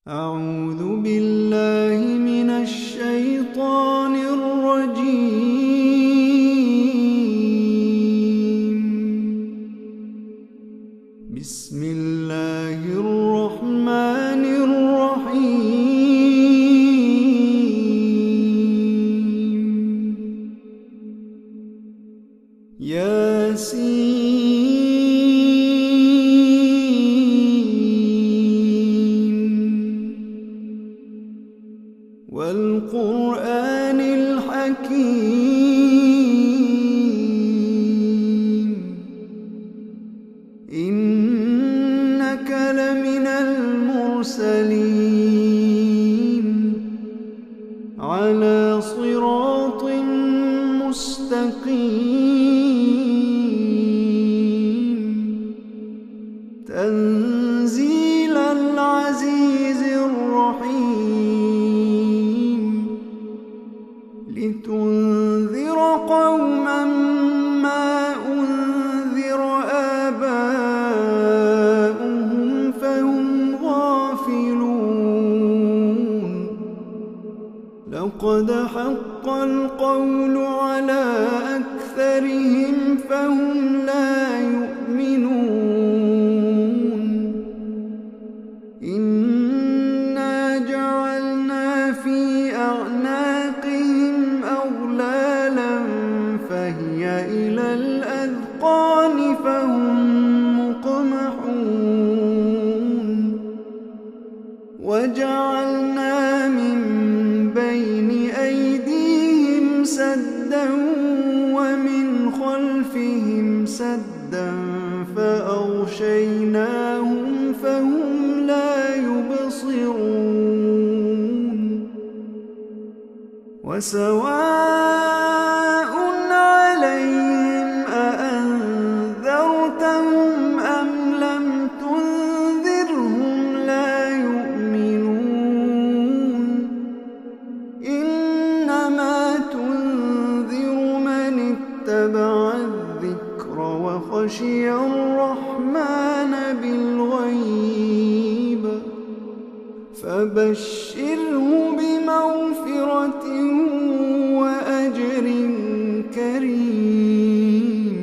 أعوذ بالله من الشيطان الرجيم. بسم الله الرحمن الرحيم. ياسين والقرآن الحكيم إنك لمن المرسلين على صراط مستقيم تنزيل العزيز الرحيم لتنذر قوما ما أنذر آباؤهم فهم غافلون لقد حق القول على أكثرهم فهم لا يؤمنون إنا جعلنا في أعناقهم أغلالا فهي إلى الأذقان فهم مقمحون وجعلنا من بين أيديهم سدا ومن خلفهم سدا فأغشيناهم فهم لا يبصرون وسواء عليهم أأنذرتهم أم لم تنذرهم لا يؤمنون إنما تنذر من اتبع الذكر وخشي الرحمن بالغيب فبشره بمغفرة وأجر كريم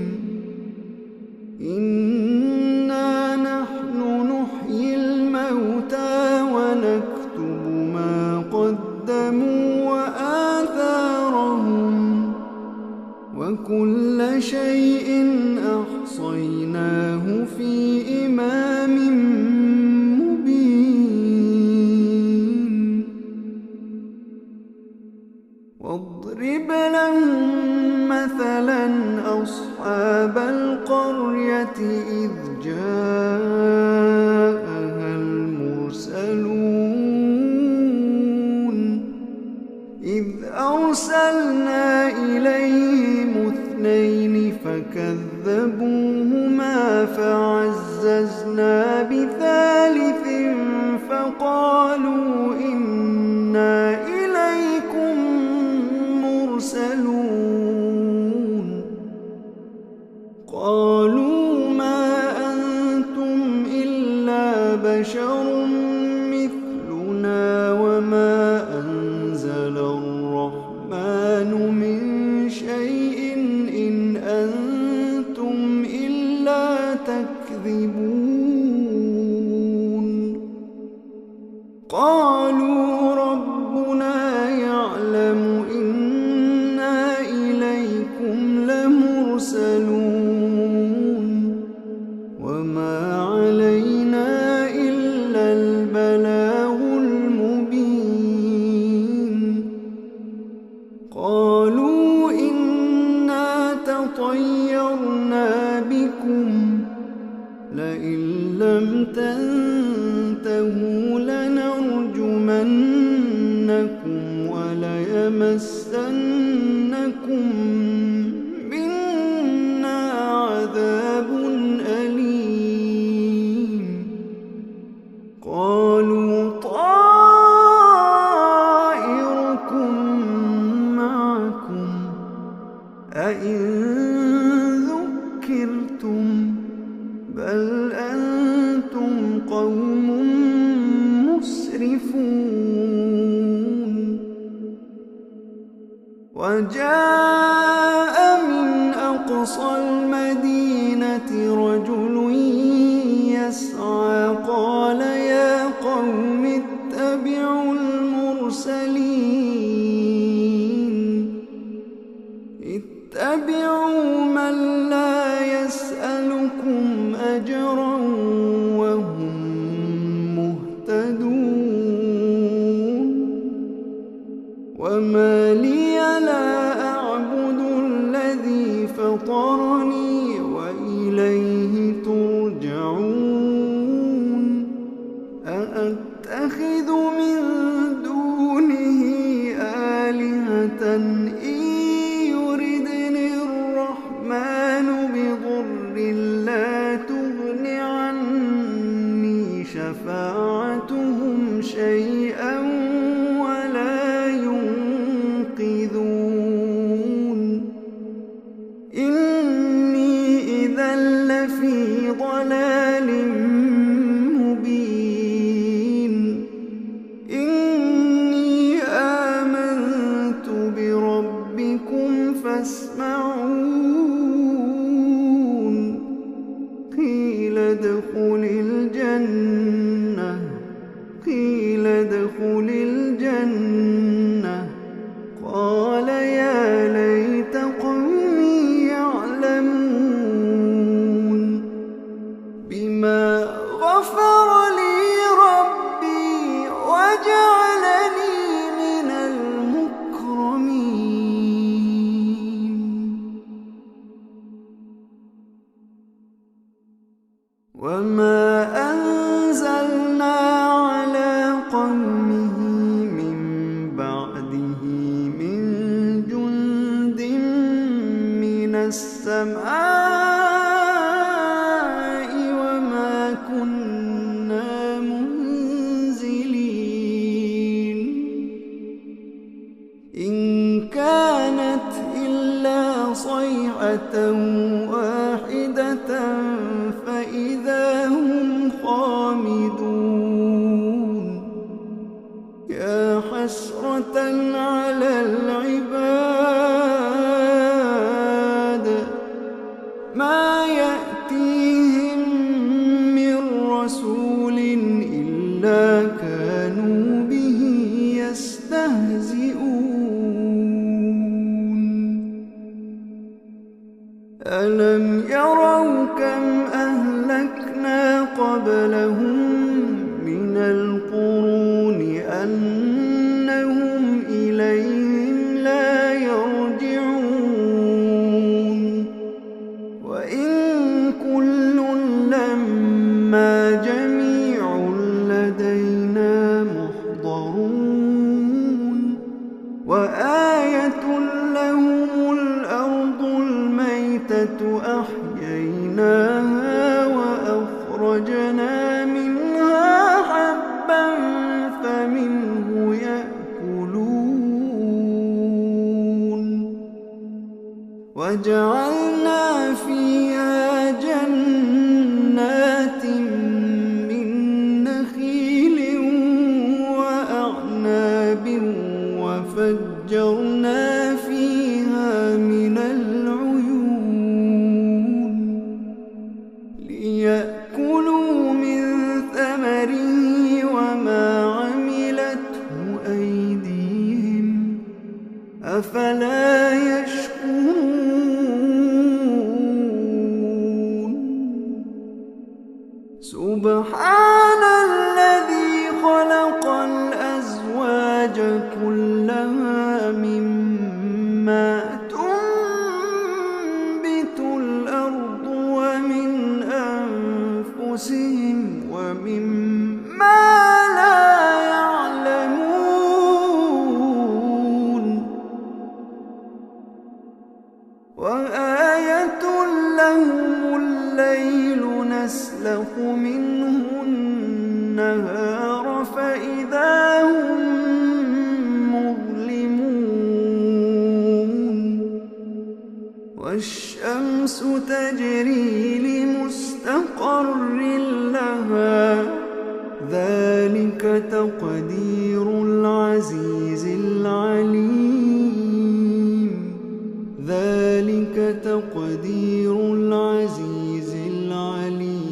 إنا نحن نحيي الموتى ونكتب ما قدموا وآثارهم وكل شيء أحصيناه في إمام مبين واضرب لهم مثلا أصحاب القرية إذ جاءها المرسلون إذ أرسلنا إليهم اثنين فكذبوهما فعززنا بثالث فقالوا إنا إليكم مرسلون قالوا ما أنتم إلا بشر مثلنا وما أنزل الرحمن من شيء إن أنتم إلا تكذبون قالوا ربنا يعلم إنا إليكم لمرسلون وما علينا إلا البلاغ المبين قالوا إنا تطيرنا بكم لئن لم تنتهوا لنرجمنكم وليمسنكم منا عذاب أليم قالوا طائركم معكم أئن ذكرتم بل أنتم قوم مسرفون مسرفون وجاء من أقصى المدينة رجل يسعى قال يا قوم اتبعوا المرسلين اتبعوا من لا يسألكم أجرا وهم مهتدون وما لي لا أعبد الذي فطرني وإليه ترجعون أأتخذ من دونه آلهة إن يردني الرحمن بضر لا تغن عني شفاعتهم شيئا ولا ينقذون إني إذا لفي ضلال مبين إني آمنت بربكم فاسمعون قيل ادخل الجنة قال يا ليت قومي يعلمون بما غفر لي ربي وجعلني من المكرمين وما أنزلنا على قومه من بعده من جند من السماء وما كنا منزلين إن كانت إلا صيحة واحدة فإذا هم خامدون يا حسرة على العباد ما يأتيهم من رسول إلا كانوا به يستهزئون ألم يروا كم أهلكنا قبلهم من القرون أنهم إليهم لا يرجعون وإن كل لما جميع لدينا محضرون وآية لهم الأرض الميتة أحييناها وأخرجنا منها حبا فمنه يأكلون وجعلنا فيها جنات من نخيل وأعناب وفجرنا فيها من العيون ليأكلوا من ثمره وما عملته أيديهم أفلا يشكرون سبحان الذي خلق الأزواج كلها مما تنبت الأرض ومن أنفسهم ومما لا يعلمون وآية لهم الليل نسلخ منه النهار فإذا هم مظلمون والشمس تجري لمستقر لها ذلك ذلك تقدير العزيز العليم. ذلك تقدير العزيز العليم.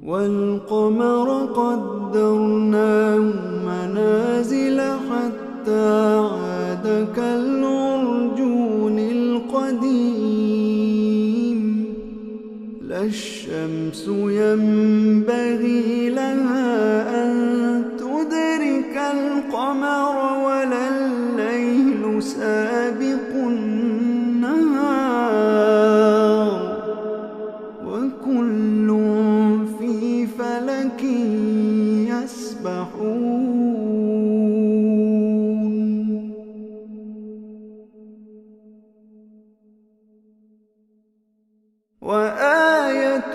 والقمر قدرناه منازل حتى عاد كالعرجون القديم. لا الشمس ينبغي لها أن تدرك القمر ولا الليل سابق النهار وكل في فلك يسبحون. وآية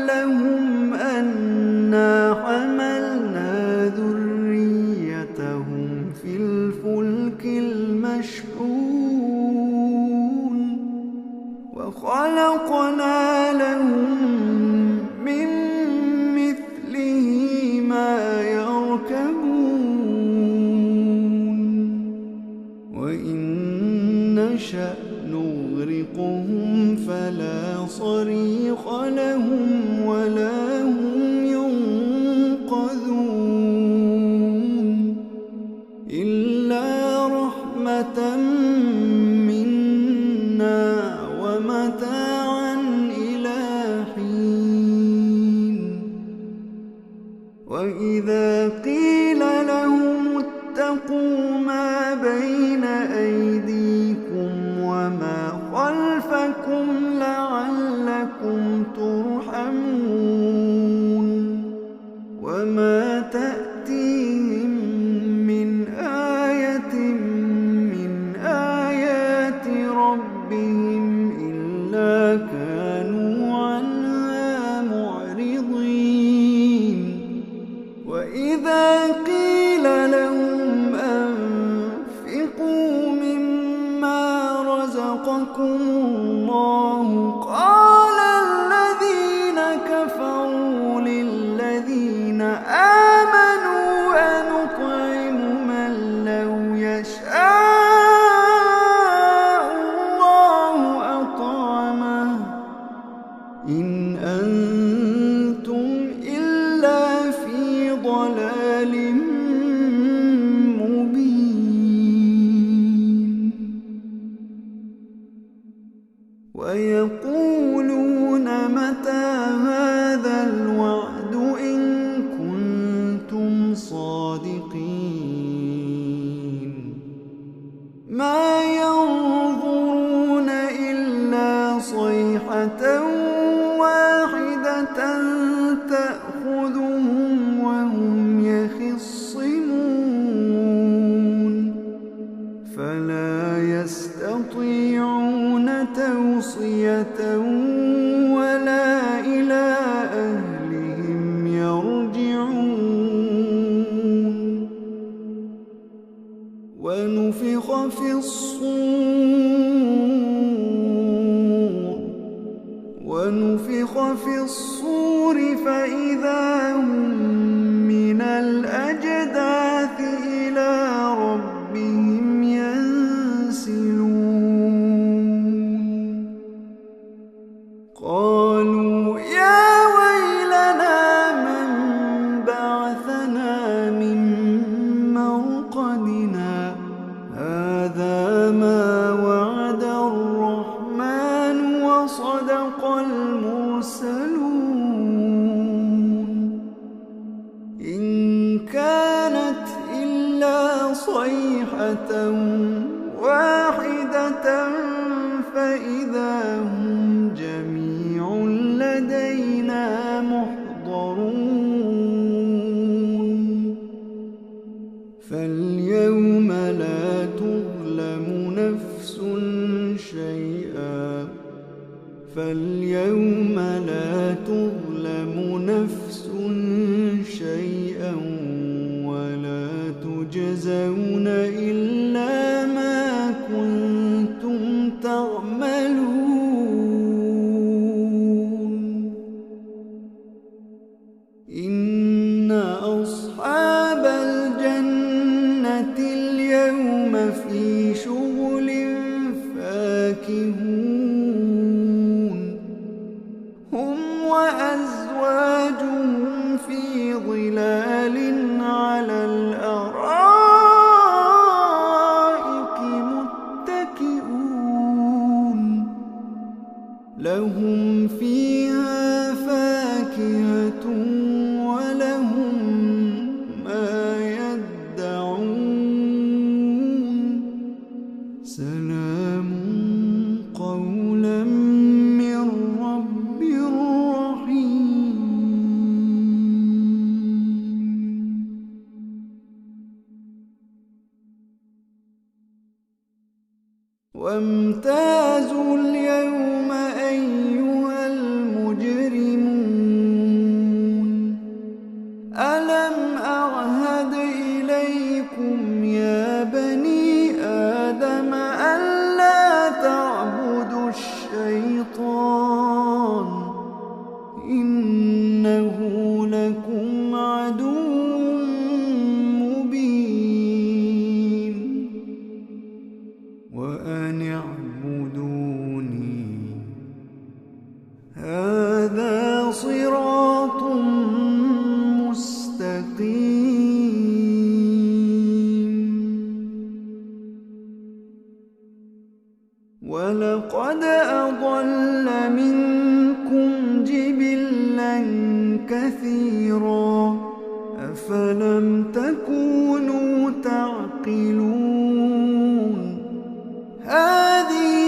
لهم أنا حملنا ذريتهم في الفلك المشحون وخلقنا لهم من مثله ما يركبون وإن نشأ نغرقهم فلا صريخ لهم ولا هم ينقذون إلا رحمة منا ومتاعا إلى حين. وإذا قيل لهم اتقوا ما بين أيديكم وما خلفكم لعلكم ترحمون وما تأتيهم من آية من آيات ربهم إلا كانوا عنها معرضين. وإذا قيل لهم أنفقوا مما رزقكم الله قال الذين كفروا للذين آمنوا أنطعم من لو يشاء الله أطعمه إن أنتم إلا في ضلال مبين. ويقولون متى هذا الوعد إن كنتم صادقين. ما ينظرون إلا صيحة واحدة تأخذهم وهم يخصمون فلا يستطيعون توصية ولا إلى أهلهم يرجعون. ونفخ في الصور فإذا هم من الأجداث إلى ربهم ينسلون. قالوا يا ويلنا من بعثنا من مرقدنا هذا ما وعد الرحمن وصدق المرسلون. إن كانت إلا صيحة واحدة فإذا هم جميع لدينا محضرون. فاليوم لا تظلم نفس شيئا ولا تجزون إلا ما كنتم تعملون. إن أصحاب الجنة اليوم في شغل فاكهون هم وأزواجهم في ظلال على الأرائك متكئون لهم فيها فاكهة ولهم ما يدعون سلام قولا من رب رحيم. وامتازوا اليوم أيها المجرمون ألم أعهد إليكم يا بني آدم ألا تعبدوا الشيطان إنه لكم عدو مبين وأن اعبدوني هذا صراط مستقيم. ولقد أضل منكم جبلا كثيرا أفلم تكونوا تعقلون هذه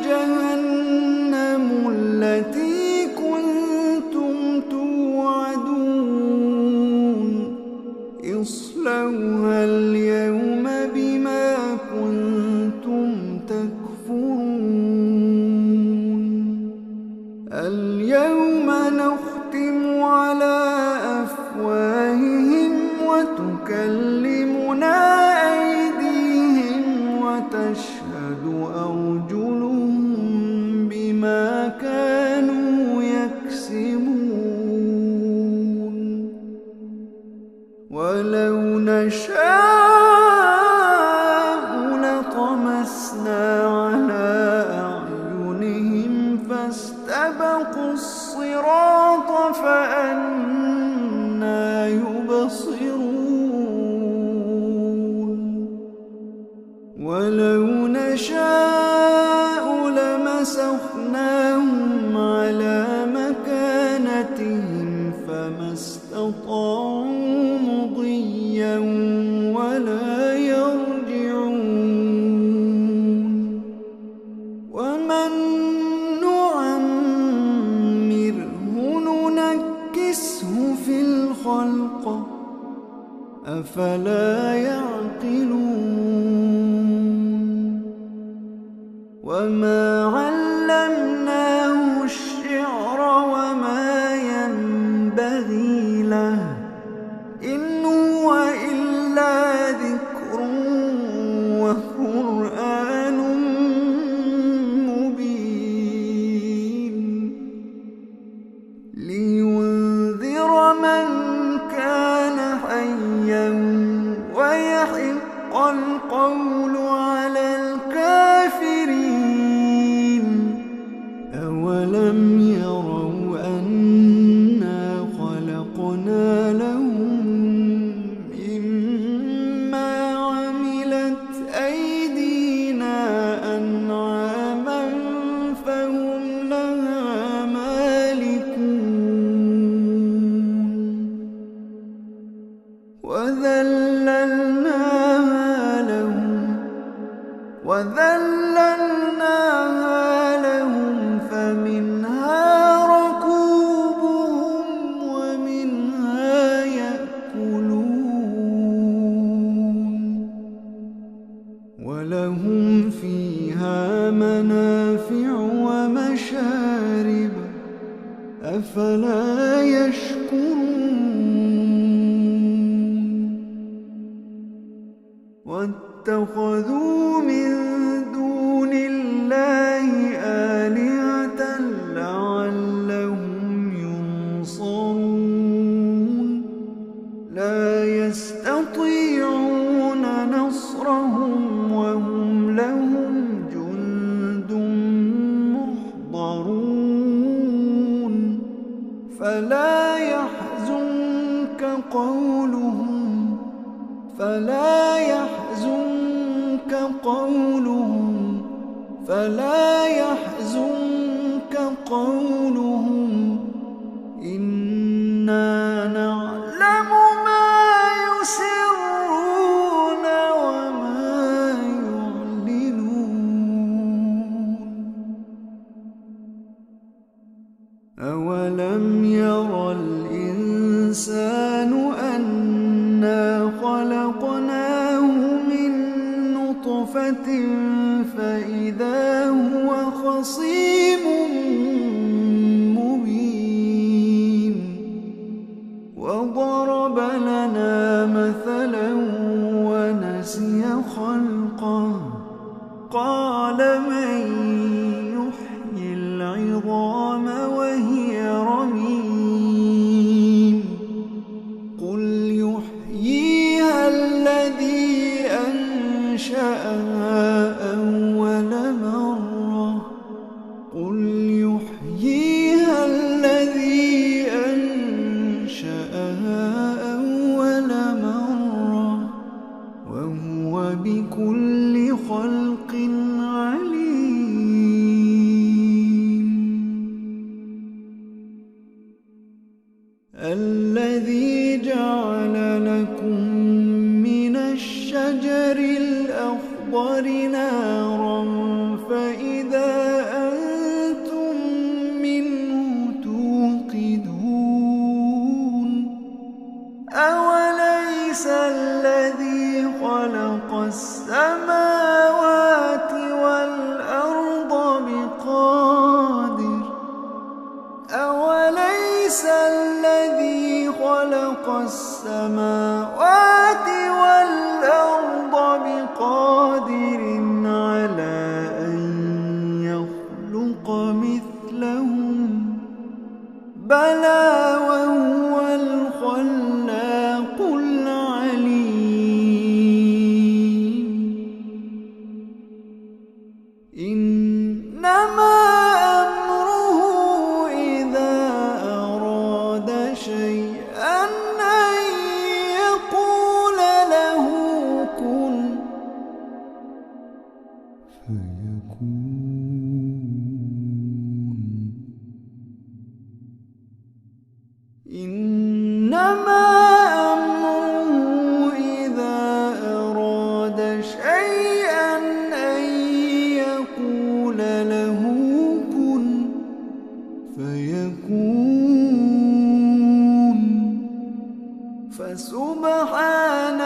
جهنم التي كنتم توعدون اصلوها اليوم بما كنتم تكفرون اليوم نختم على أفواههم وتكلمنا أيديهم وتشهد أرجلهم بما كانوا يكسبون ولو نشاء لطمسنا على أعينهم فاستبقوا الصراط فأنى يبصرون ولو نشاء لمسخناهم على مكانتهم فما استطاعوا مضيا ولا يرجعون ومن نعمره ننكسه في الخلق أفلا يعقلون وما علمناه الشعر وما ينبغي له إن هو إلا ذكر وقرآن مبين لينذر من كان حيا ويحق القول على الكافرين أولم يروا أنا خلقنا لهم مما عملت أيدينا أنعاما فهم لها مالكون وذللناها لهم فمنها ركوبهم ومنها يأكلون ولهم فيها منافع ومشارب أفلا يشكرون واتخذوا من دون الله آلهة لعلهم ينصرون لا يستطيعون نصرهم وهم لهم جند محضرون فلا يحزنك قولهم إنا نعلم ما يسرون وما يعلنون أولم ير الإنسان أنا خلقناه من نطفة فإذا هو خصيم مبين وضرب لنا مثلا ونسي خلقه قال من يحيي العظام وهي رميم قل يحييها الذي أنشأها أول مرة وهو بكل خلق عليم الذي جعل لكم من الشجر الأخضر نارا فإذا أنتم منه توقدون أوليس الذي خلق السماوات والأرض بقادر على أن يخلق مثلهم بلى وهو الخلاق العليم إنما أمره إذا أراد شيئا أن يقول له كن فيكون إنما أمره إذا أراد شيئا أن يقول له كن فيكون فسبحان